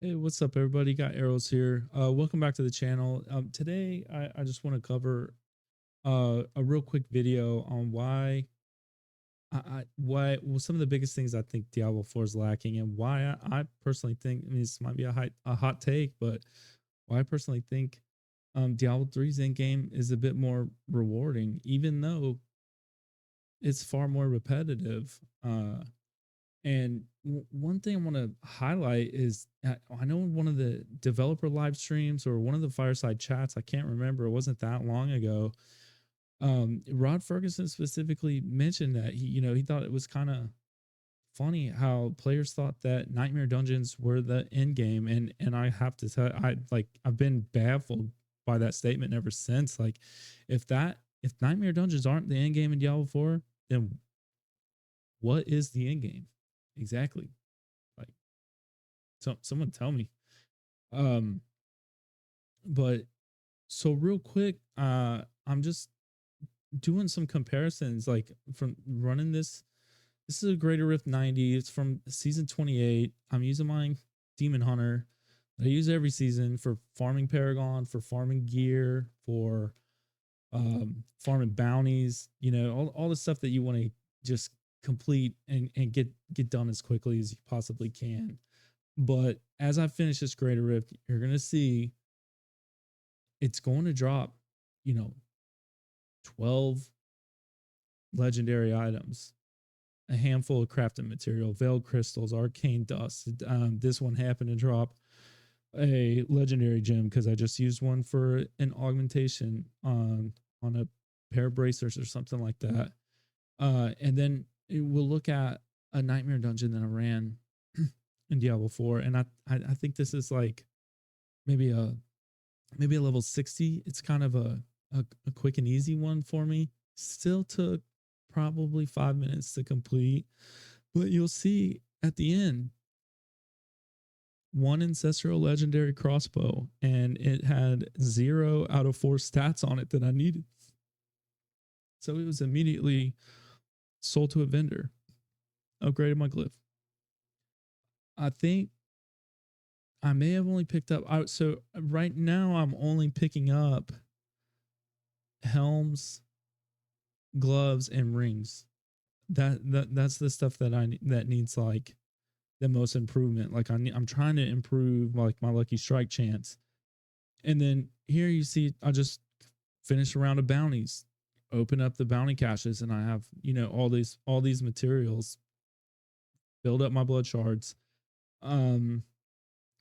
Hey, what's up, everybody? Got arrows here. Welcome back to the channel. Today, I just want to cover a real quick video on why well, some of the biggest things I think Diablo 4 is lacking, and why I personally think. I mean, this might be a hot take, but why I personally think Diablo 3's end game is a bit more rewarding, even though it's far more repetitive. And one thing I want to highlight is I know in one of the developer live streams or one of the fireside chats, I can't remember, it wasn't that long ago. Rod Ferguson specifically mentioned that he thought it was kind of funny how players thought that Nightmare Dungeons were the end game, and I have to tell, I've been baffled by that statement ever since. Like, if Nightmare Dungeons aren't the end game in Diablo 4, then what is the end game exactly? Like, someone tell me. Um, but so real quick, I'm just doing some comparisons, like from running this. This is a Greater Rift 90. It's from season 28. I'm using my Demon Hunter that I use every season for farming Paragon, for farming gear, for farming bounties. All the stuff that you want to just complete and get done as quickly as you possibly can. But as I finish this Greater Rift, you're gonna see it's going to drop, you know, 12 legendary items, a handful of crafting material, veiled crystals, arcane dust. This one happened to drop a legendary gem because I just used one for an augmentation on a pair of bracers or something like that. And then we'll look at a nightmare dungeon that I ran in Diablo 4, and I think this is like maybe a maybe a level 60. It's kind of a quick and easy one for me. Still took probably 5 minutes to complete, but you'll see at the end one ancestral legendary crossbow, and it had 0 out of 4 stats on it that I needed. So it was immediately sold to a vendor, upgraded my glyph. I think I may have only picked up. So right now I'm only picking up helms, gloves, and rings. That's the stuff that needs like the most improvement. Like I'm trying to improve like my lucky strike chance. And then here you see I just finished a round of bounties, open up the bounty caches, and I have all these materials, build up my blood shards. Um,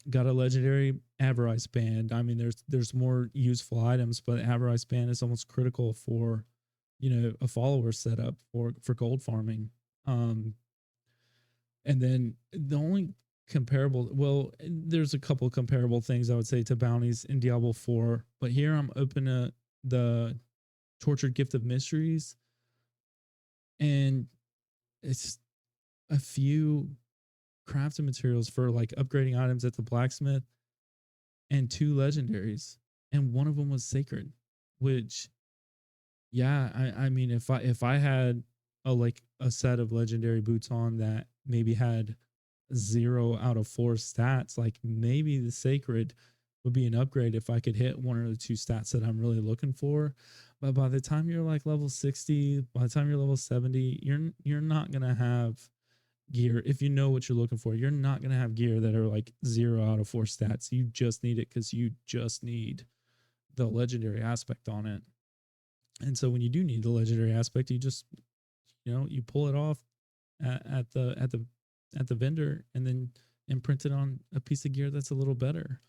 got a legendary Avarice band. I mean, there's more useful items, but Avarice band is almost critical for a follower setup for gold farming. Um, and then the only comparable, well, there's a couple comparable things I would say to bounties in Diablo 4, but here I'm open to the Tortured Gift of Mysteries, and it's a few crafting materials for like upgrading items at the blacksmith and 2 legendaries, and one of them was sacred, which, yeah, I mean, if I had a set of legendary boots on that maybe had 0 out of 4 stats, like maybe the sacred would be an upgrade if I could hit one or the 2 stats that I'm really looking for. But by the time you're like level 60, by the time you're level 70, you're not gonna have gear. If you know what you're looking for, you're not gonna have gear that are like 0 out of 4 stats. You just need it because you just need the legendary aspect on it. And so when you do need the legendary aspect, you just you pull it off at the vendor, and then imprint it on a piece of gear that's a little better.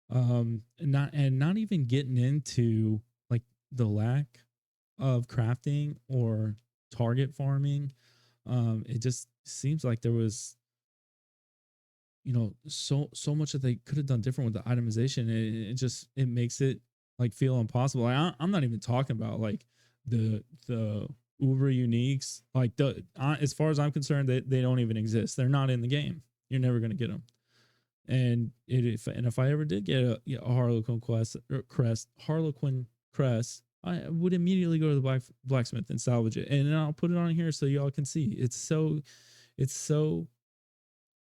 Not even getting into like the lack of crafting or target farming. It just seems like there was so much that they could have done different with the itemization. It makes it like feel impossible. I'm not even talking about like the uber uniques. Like as far as I'm concerned, they don't even exist. They're not in the game. You're never going to get them. And if I ever did get a Harlequin crest, I would immediately go to the blacksmith and salvage it, and then I'll put it on here so y'all can see. It's so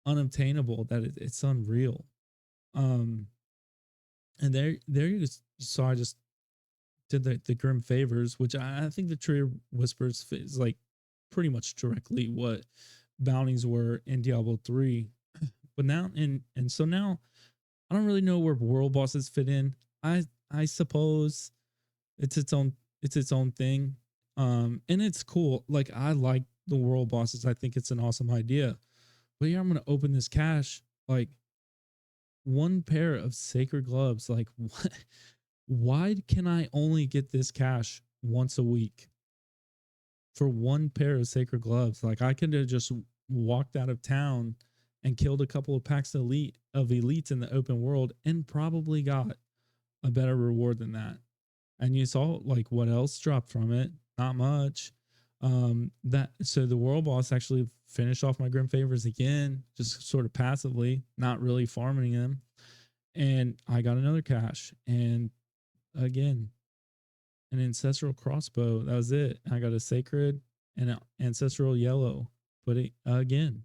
unobtainable that it's unreal. Um, and there you saw I just did the Grim Favors, which I think the Tree of Whispers is like pretty much directly what bounties were in Diablo 3. But now and so now I don't really know where world bosses fit in. I suppose it's its own thing. And it's cool. Like I like the world bosses. I think it's an awesome idea. But yeah, I'm gonna open this cache. Like one pair of sacred gloves. Like what? Why can I only get this cache once a week for one pair of sacred gloves? Like I could have just walked out of town and killed a couple of packs of elites in the open world and probably got a better reward than that. And you saw like what else dropped from it? Not much. That so the world boss actually finished off my grim favors again, just sort of passively, not really farming them. And I got another cache, and again, an ancestral crossbow. That was it. I got a sacred and an ancestral yellow. But again,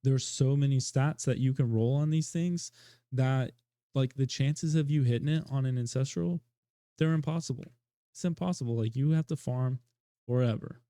there's so many stats that you can roll on these things that like the chances of you hitting it on an ancestral, they're impossible. It's impossible. Like you have to farm forever.